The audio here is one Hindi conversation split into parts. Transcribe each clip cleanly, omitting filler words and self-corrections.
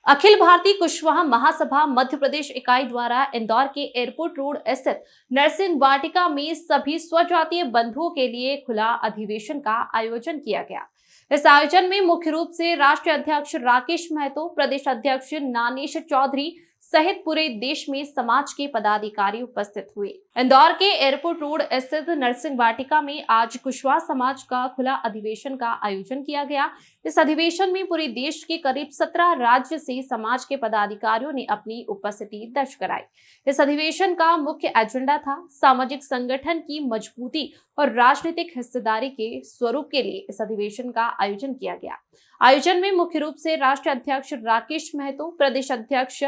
अखिल भारतीय कुशवाहा महासभा मध्य प्रदेश इकाई द्वारा इंदौर के एयरपोर्ट रोड स्थित नरसिंह वाटिका में सभी स्वजातीय बंधुओं के लिए खुला अधिवेशन का आयोजन किया गया। इस आयोजन में मुख्य रूप से राष्ट्रीय अध्यक्ष राकेश महतो, प्रदेश अध्यक्ष नानेश चौधरी सहित पूरे देश में समाज के पदाधिकारी उपस्थित हुए। इंदौर के एयरपोर्ट रोड स्थित नरसिंह वाटिका में आज कुशवाहा समाज का खुला अधिवेशन का आयोजन किया गया। इस अधिवेशन में पूरे देश के करीब 17 राज्य से समाज के पदाधिकारियों ने अपनी उपस्थिति दर्ज कराई। इस अधिवेशन का मुख्य एजेंडा था सामाजिक संगठन की मजबूती और राजनीतिक हिस्सेदारी के स्वरूप के लिए इस अधिवेशन का आयोजन किया गया। आयोजन में मुख्य रूप से राष्ट्रीय अध्यक्ष राकेश महतो, प्रदेश अध्यक्ष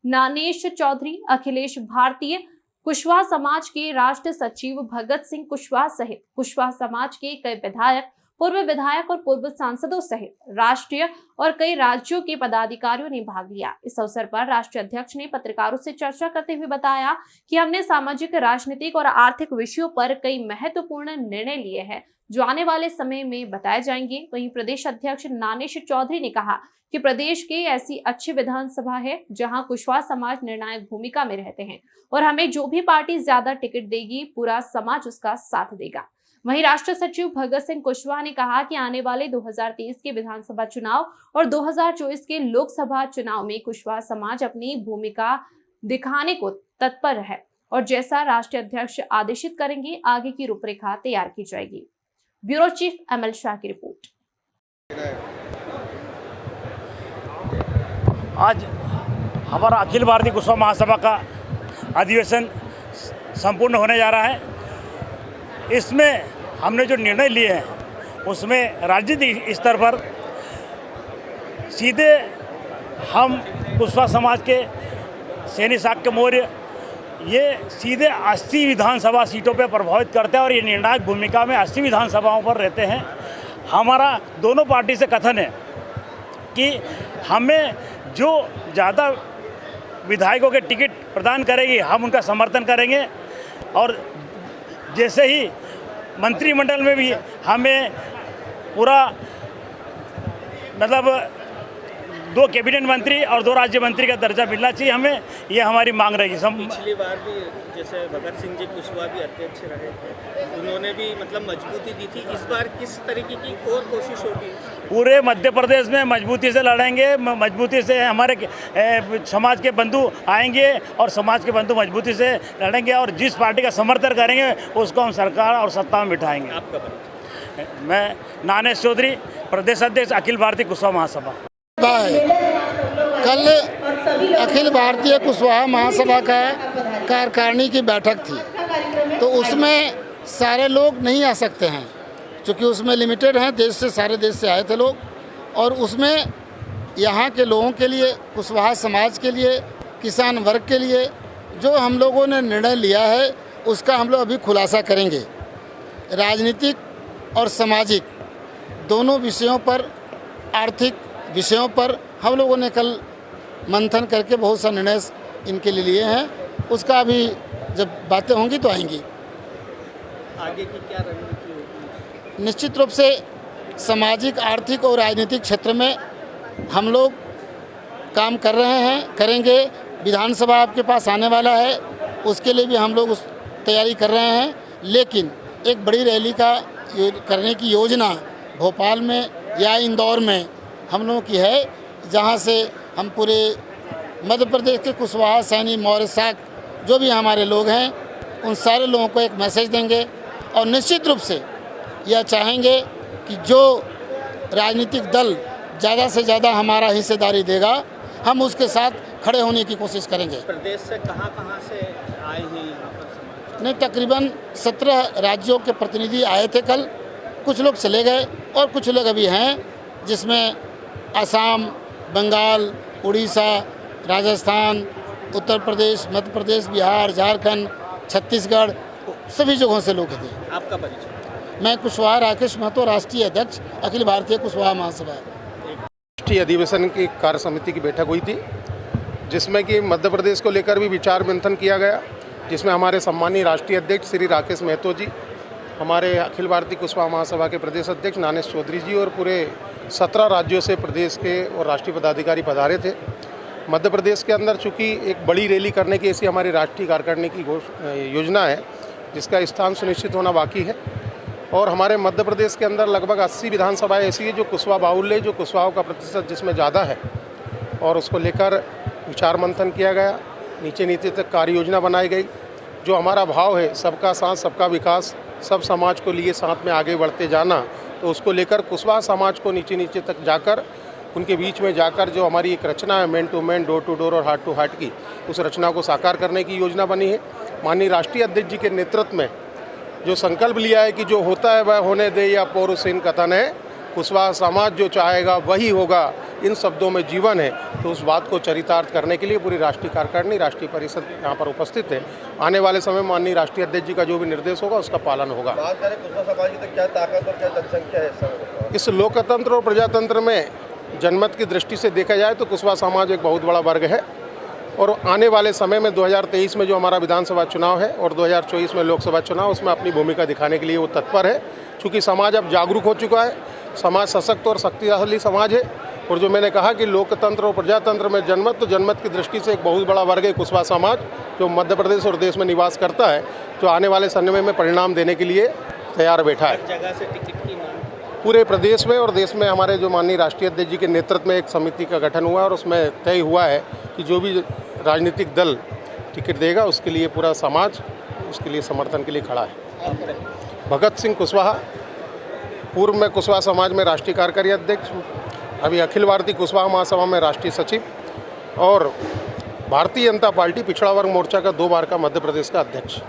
नानेश चौधरी, अखिलेश भारतीय कुशवाहा समाज के राष्ट्र सचिव भगत सिंह कुशवाहा सहित कुशवाहा समाज के कई विधायक, पूर्व विधायक और पूर्व सांसदों सहित राष्ट्रीय और कई राज्यों के पदाधिकारियों ने भाग लिया। इस अवसर पर राष्ट्रीय अध्यक्ष ने पत्रकारों से चर्चा करते हुए बताया कि हमने सामाजिक, राजनीतिक और आर्थिक विषयों पर कई महत्वपूर्ण निर्णय लिए हैं जो आने वाले समय में बताए जाएंगे। वहीं प्रदेश अध्यक्ष नानेश चौधरी ने कहा कि प्रदेश के ऐसी अच्छी विधानसभा है जहां कुशवाहा समाज निर्णायक भूमिका में रहते हैं और हमें जो भी पार्टी ज्यादा टिकट देगी पूरा समाज उसका साथ देगा। वहीं राष्ट्रीय सचिव भगत सिंह कुशवाहा ने कहा कि आने वाले 2023 के विधानसभा चुनाव और 2024 के लोकसभा चुनाव में कुशवाहा समाज अपनी भूमिका दिखाने को तत्पर है और जैसा राष्ट्रीय अध्यक्ष आदेशित करेंगे आगे की रूपरेखा तैयार की जाएगी। ब्यूरो चीफ एमएल शाह की रिपोर्ट। आज हमारा अखिल भारतीय कुशवाहा महासभा का अधिवेशन संपूर्ण होने जा रहा है। इसमें हमने जो निर्णय लिए हैं उसमें राजनीतिक स्तर पर सीधे हम कुशवाहा समाज के सैनी शाक्य मौर्य ये सीधे 80 विधानसभा सीटों पर प्रभावित करते हैं और ये निर्णायक भूमिका में 80 विधानसभाओं पर रहते हैं। हमारा दोनों पार्टी से कथन है कि हमें जो ज़्यादा विधायकों के टिकट प्रदान करेगी हम उनका समर्थन करेंगे और जैसे ही मंत्रिमंडल में भी हमें पूरा मतलब 2 कैबिनेट मंत्री और 2 राज्य मंत्री का दर्जा मिलना चाहिए हमें, ये हमारी मांग रहेगी। पिछली बार भी जैसे भगत सिंह जी कुशवाहा भी अध्यक्ष रहे थे, उन्होंने भी मतलब मजबूती दी थी। इस बार किस तरीके की और कोशिश होगी? पूरे मध्य प्रदेश में मजबूती से लड़ेंगे, मजबूती से हमारे समाज के बंधु आएंगे और समाज के बंधु मजबूती से लड़ेंगे और जिस पार्टी का समर्थन करेंगे उसको हम सरकार और सत्ता में बिठाएंगे। आपका परिचय? मैं नानेश चौधरी, प्रदेश अध्यक्ष अखिल भारतीय कुशवाहा महासभा। कल अखिल भारतीय कुशवाहा महासभा का कार्यकारिणी की बैठक थी, तो उसमें सारे लोग नहीं आ सकते हैं क्योंकि उसमें लिमिटेड हैं, देश से सारे देश से आए थे लोग और उसमें यहाँ के लोगों के लिए, कुशवाहा समाज के लिए, किसान वर्ग के लिए जो हम लोगों ने निर्णय लिया है उसका हम लोग अभी खुलासा करेंगे। राजनीतिक और सामाजिक दोनों विषयों पर, आर्थिक विषयों पर हम लोगों ने कल मंथन करके बहुत सा निर्णय इनके लिए लिए हैं। उसका अभी जब बातें होंगी तो आएंगी। आगे की क्या रणनीति होगी? निश्चित रूप से सामाजिक, आर्थिक और राजनीतिक क्षेत्र में हम लोग काम कर रहे हैं, करेंगे। विधानसभा आपके पास आने वाला है, उसके लिए भी हम लोग उस तैयारी कर रहे हैं। लेकिन एक बड़ी रैली का करने की योजना भोपाल में या इंदौर में हम लोगों की है, जहां से हम पूरे मध्य प्रदेश के कुशवाहा, सैनी, मौर्य, शाक जो भी हमारे लोग हैं उन सारे लोगों को एक मैसेज देंगे और निश्चित रूप से यह चाहेंगे कि जो राजनीतिक दल ज़्यादा से ज़्यादा हमारा हिस्सेदारी देगा हम उसके साथ खड़े होने की कोशिश करेंगे। प्रदेश से कहाँ से आए हैं यहाँ पर? नहीं, तकरीबन 17 राज्यों के प्रतिनिधि आए थे कल। कुछ लोग चले गए और कुछ लोग अभी हैं, जिसमें असम, बंगाल, उड़ीसा, राजस्थान, उत्तर प्रदेश, मध्य प्रदेश, बिहार, झारखंड, छत्तीसगढ़, सभी जगहों से लोग थे। आपका परिचय? मैं कुशवाहा राकेश महतो, राष्ट्रीय अध्यक्ष अखिल भारतीय कुशवाहा महासभा। राष्ट्रीय अधिवेशन की कार्य समिति की बैठक हुई थी जिसमें कि मध्य प्रदेश को लेकर भी विचार मंथन किया गया, जिसमें हमारे सम्मानीय राष्ट्रीय अध्यक्ष श्री राकेश महतो जी, हमारे अखिल भारतीय कुशवाहा महासभा के प्रदेश अध्यक्ष नानेश चौधरी जी और पूरे 17 राज्यों से प्रदेश के और राष्ट्रीय पदाधिकारी पधारे थे। मध्य प्रदेश के अंदर चूँकि एक बड़ी रैली करने की ऐसी हमारी राष्ट्रीय कार्यकारिणी की योजना है, जिसका स्थान सुनिश्चित होना बाकी है। और हमारे मध्य प्रदेश के अंदर लगभग 80 विधानसभाएँ ऐसी है जो कुशवाहा बाहुल्य, जो कुशवाहों का प्रतिशत जिसमें ज़्यादा है, और उसको लेकर विचार मंथन किया गया। नीचे नीचे तक कार्य योजना बनाई गई। जो हमारा भाव है सबका साथ सबका विकास, सब समाज को लिए साथ में आगे बढ़ते जाना, तो उसको लेकर कुशवाहा समाज को नीचे नीचे तक जाकर, उनके बीच में जाकर जो हमारी एक रचना है man to man, door to door और हार्ट टू हार्ट की, उस रचना को साकार करने की योजना बनी है। माननीय राष्ट्रीय अध्यक्ष जी के नेतृत्व में जो संकल्प लिया है कि जो होता है वह होने दे, या पौरुषहीन कथन है, कुशवाहा समाज जो चाहेगा वही होगा, इन शब्दों में जीवन है। तो उस बात को चरितार्थ करने के लिए पूरी राष्ट्रीय कार्यकारिणी, राष्ट्रीय परिषद यहाँ पर उपस्थित है। आने वाले समय माननीय राष्ट्रीय अध्यक्ष जी का जो भी निर्देश होगा उसका पालन होगा। बात करें कुशवाहा समाज की तो क्या ताकत और क्या जनसंख्या है इस लोकतंत्र और प्रजातंत्र में जनमत की दृष्टि से देखा जाए तो कुशवाहा समाज एक बहुत बड़ा वर्ग है। और आने वाले समय में 2023 में जो हमारा विधानसभा चुनाव है और 2024 में लोकसभा चुनाव, उसमें अपनी भूमिका दिखाने के लिए वो तत्पर है। चूँकि समाज अब जागरूक हो चुका है, समाज सशक्त और शक्तिशाली समाज है। और जो मैंने कहा कि लोकतंत्र और प्रजातंत्र में जनमत, तो जनमत की दृष्टि से एक बहुत बड़ा वर्ग है कुशवाहा समाज, जो मध्य प्रदेश और देश में निवास करता है, जो आने वाले समय में परिणाम देने के लिए तैयार बैठा है। जगह से टिकट की मांग पूरे प्रदेश में और देश में हमारे जो माननीय राष्ट्रीय अध्यक्ष जी के नेतृत्व में एक समिति का गठन हुआ है, और उसमें तय हुआ है कि जो भी राजनीतिक दल टिकट देगा उसके लिए पूरा समाज उसके लिए समर्थन के लिए खड़ा है। भगत सिंह कुशवाहा, पूर्व में कुशवाहा समाज में राष्ट्रीय कार्यकारी अध्यक्ष, अभी अखिल भारतीय कुशवाहा महासभा में राष्ट्रीय सचिव, और भारतीय जनता पार्टी पिछड़ा वर्ग मोर्चा का 2 बार का मध्य प्रदेश का अध्यक्ष।